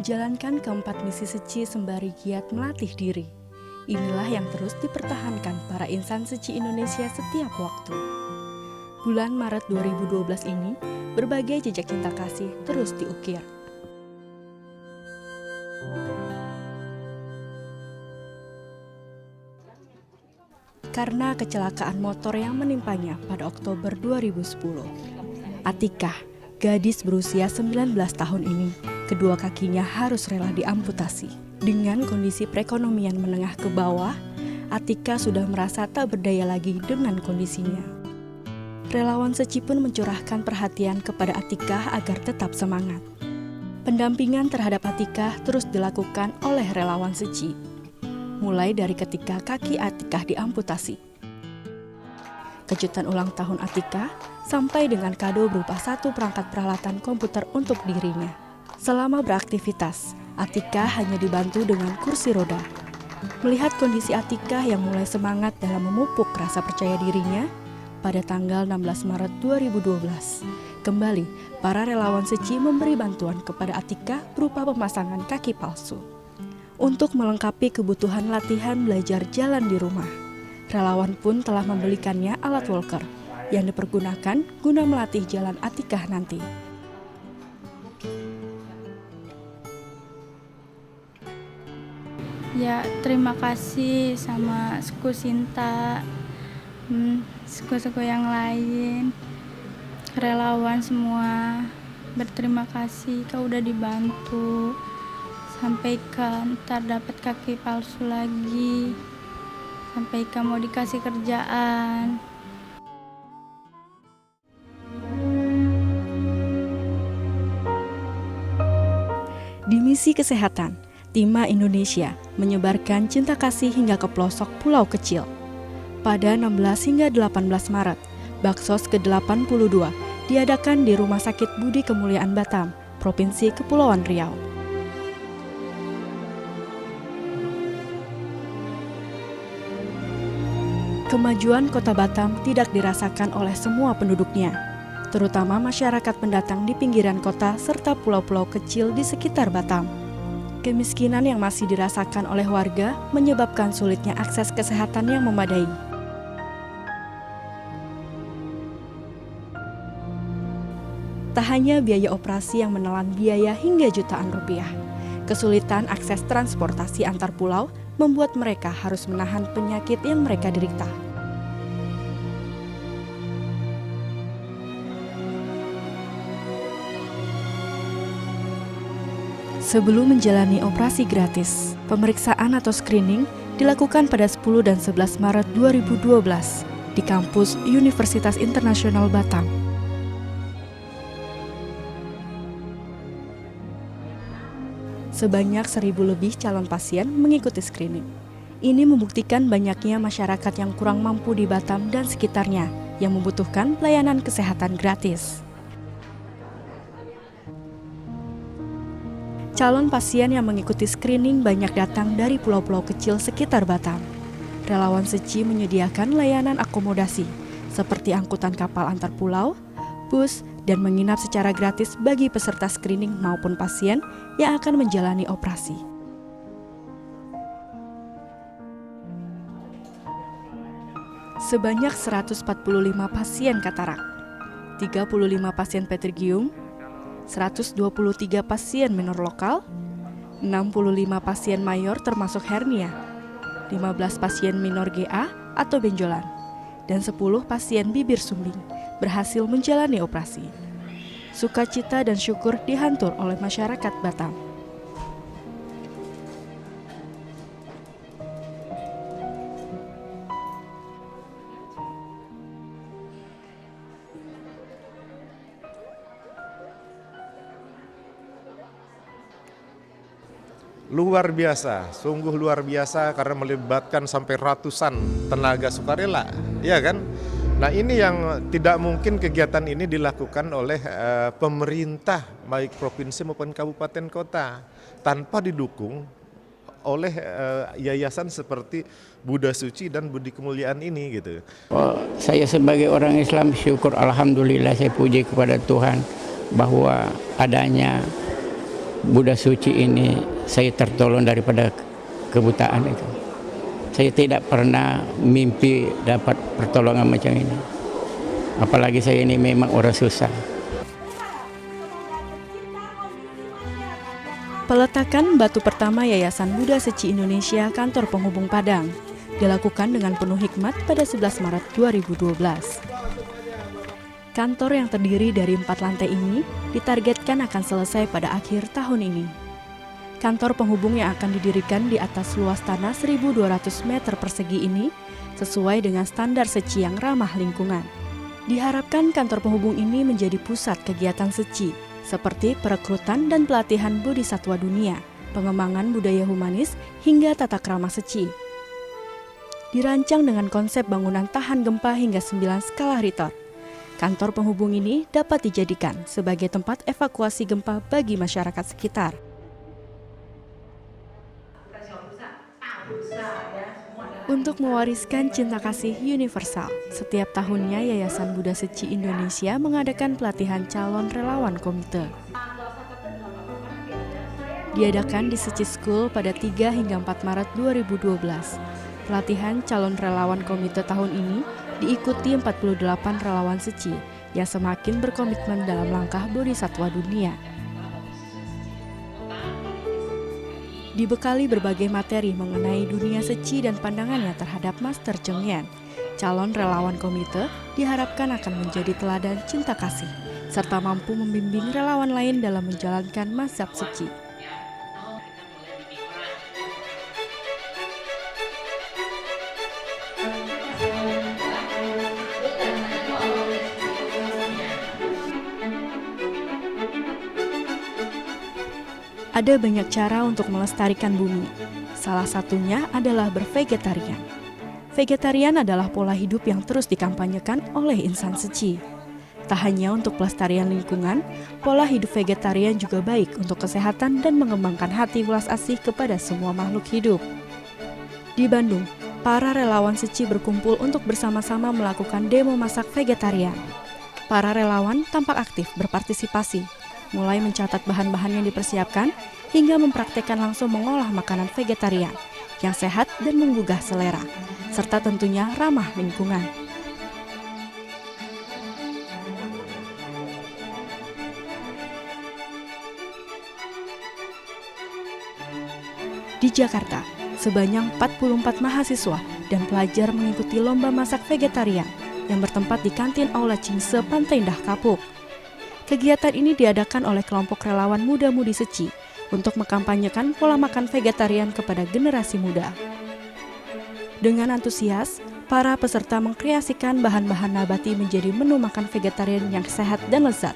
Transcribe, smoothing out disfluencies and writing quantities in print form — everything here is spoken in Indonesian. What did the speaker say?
menjalankan keempat misi suci sembari giat melatih diri. Inilah yang terus dipertahankan para insan suci Indonesia setiap waktu. Bulan Maret 2012 ini, berbagai jejak cinta kasih terus diukir. Karena kecelakaan motor yang menimpanya pada Oktober 2010. Atikah, gadis berusia 19 tahun ini, kedua kakinya harus rela diamputasi. Dengan kondisi perekonomian menengah ke bawah, Atikah sudah merasa tak berdaya lagi dengan kondisinya. Relawan suci pun mencurahkan perhatian kepada Atikah agar tetap semangat. Pendampingan terhadap Atikah terus dilakukan oleh relawan suci, mulai dari ketika kaki Atikah diamputasi, kejutan ulang tahun Atikah, sampai dengan kado berupa satu perangkat peralatan komputer untuk dirinya. Selama beraktivitas, Atikah hanya dibantu dengan kursi roda. Melihat kondisi Atikah yang mulai semangat dalam memupuk rasa percaya dirinya, pada tanggal 16 Maret 2012, kembali para relawan suci memberi bantuan kepada Atikah berupa pemasangan kaki palsu. Untuk melengkapi kebutuhan latihan belajar jalan di rumah, relawan pun telah membelikannya alat walker yang dipergunakan guna melatih jalan Atikah nanti. Ya, terima kasih sama suku Sinta, suku-suku yang lain, relawan semua. Berterima kasih, kau udah dibantu. Sampaikan ntar dapat kaki palsu lagi, sampai kamu dikasih kerjaan. Di misi kesehatan, Tima Indonesia menyebarkan cinta kasih hingga ke pelosok pulau kecil. Pada 16 hingga 18 Maret, Baksos ke-82 diadakan di Rumah Sakit Budi Kemuliaan Batam, Provinsi Kepulauan Riau. Kemajuan Kota Batam tidak dirasakan oleh semua penduduknya, terutama masyarakat pendatang di pinggiran kota serta pulau-pulau kecil di sekitar Batam. Kemiskinan yang masih dirasakan oleh warga menyebabkan sulitnya akses kesehatan yang memadai. Tak hanya biaya operasi yang menelan biaya hingga jutaan rupiah, kesulitan akses transportasi antar pulau membuat mereka harus menahan penyakit yang mereka derita. Sebelum menjalani operasi gratis, pemeriksaan atau screening dilakukan pada 10 dan 11 Maret 2012 di kampus Universitas Internasional Batam. Sebanyak 1.000 lebih calon pasien mengikuti screening. Ini membuktikan banyaknya masyarakat yang kurang mampu di Batam dan sekitarnya yang membutuhkan pelayanan kesehatan gratis. Calon pasien yang mengikuti screening banyak datang dari pulau-pulau kecil sekitar Batam. Relawan suci menyediakan layanan akomodasi seperti angkutan kapal antar pulau, bus, dan menginap secara gratis bagi peserta screening maupun pasien yang akan menjalani operasi. Sebanyak 145 pasien katarak, 35 pasien petegium, 123 pasien minor lokal, 65 pasien mayor termasuk hernia, 15 pasien minor GA atau benjolan, dan 10 pasien bibir sumbing berhasil menjalani operasi. Sukacita dan syukur dihantur oleh masyarakat Batam. Luar biasa, sungguh luar biasa karena melibatkan sampai ratusan tenaga sukarela, ya kan? Nah, ini yang tidak mungkin kegiatan ini dilakukan oleh pemerintah baik provinsi maupun kabupaten kota tanpa didukung oleh yayasan seperti Buddha Suci dan Budi Kemuliaan ini gitu. Saya sebagai orang Islam syukur alhamdulillah, saya puji kepada Tuhan bahwa adanya Buddha suci ini saya tertolong daripada kebutaan itu. Saya tidak pernah mimpi dapat pertolongan macam ini. Apalagi saya ini memang orang susah. Peletakan batu pertama Yayasan Buddha Seci Indonesia Kantor Penghubung Padang dilakukan dengan penuh hikmat pada 11 Maret 2012. Kantor yang terdiri dari 4 lantai ini ditargetkan akan selesai pada akhir tahun ini. Kantor penghubung yang akan didirikan di atas luas tanah 1.200 meter persegi ini sesuai dengan standar seci yang ramah lingkungan. Diharapkan kantor penghubung ini menjadi pusat kegiatan seci, seperti perekrutan dan pelatihan bodhisatwa dunia, pengembangan budaya humanis, hingga tata krama seci. Dirancang dengan konsep bangunan tahan gempa hingga 9 skala Richter. Kantor penghubung ini dapat dijadikan sebagai tempat evakuasi gempa bagi masyarakat sekitar. Untuk mewariskan cinta kasih universal, setiap tahunnya Yayasan Buddha Seci Indonesia mengadakan pelatihan calon relawan komite. Diadakan di Seci School pada 3 hingga 4 Maret 2012. Pelatihan calon relawan komite tahun ini diikuti 48 relawan seci yang semakin berkomitmen dalam langkah bodhisatwa dunia. Dibekali berbagai materi mengenai dunia seci dan pandangannya terhadap Master Cheng Yen, calon relawan komite diharapkan akan menjadi teladan cinta kasih, serta mampu membimbing relawan lain dalam menjalankan mazhab seci. Ada banyak cara untuk melestarikan bumi. Salah satunya adalah bervegetarian. Vegetarian adalah pola hidup yang terus dikampanyekan oleh insan seci. Tak hanya untuk pelestarian lingkungan, pola hidup vegetarian juga baik untuk kesehatan dan mengembangkan hati welas asih kepada semua makhluk hidup. Di Bandung, para relawan seci berkumpul untuk bersama-sama melakukan demo masak vegetarian. Para relawan tampak aktif berpartisipasi, mulai mencatat bahan-bahan yang dipersiapkan hingga mempraktekkan langsung mengolah makanan vegetarian yang sehat dan menggugah selera, serta tentunya ramah lingkungan. Di Jakarta, sebanyak 44 mahasiswa dan pelajar mengikuti lomba masak vegetarian yang bertempat di kantin Aula Cingse Pantai Indah Kapuk. Kegiatan ini diadakan oleh kelompok relawan muda-mudi seci untuk mengkampanyekan pola makan vegetarian kepada generasi muda. Dengan antusias, para peserta mengkreasikan bahan-bahan nabati menjadi menu makan vegetarian yang sehat dan lezat,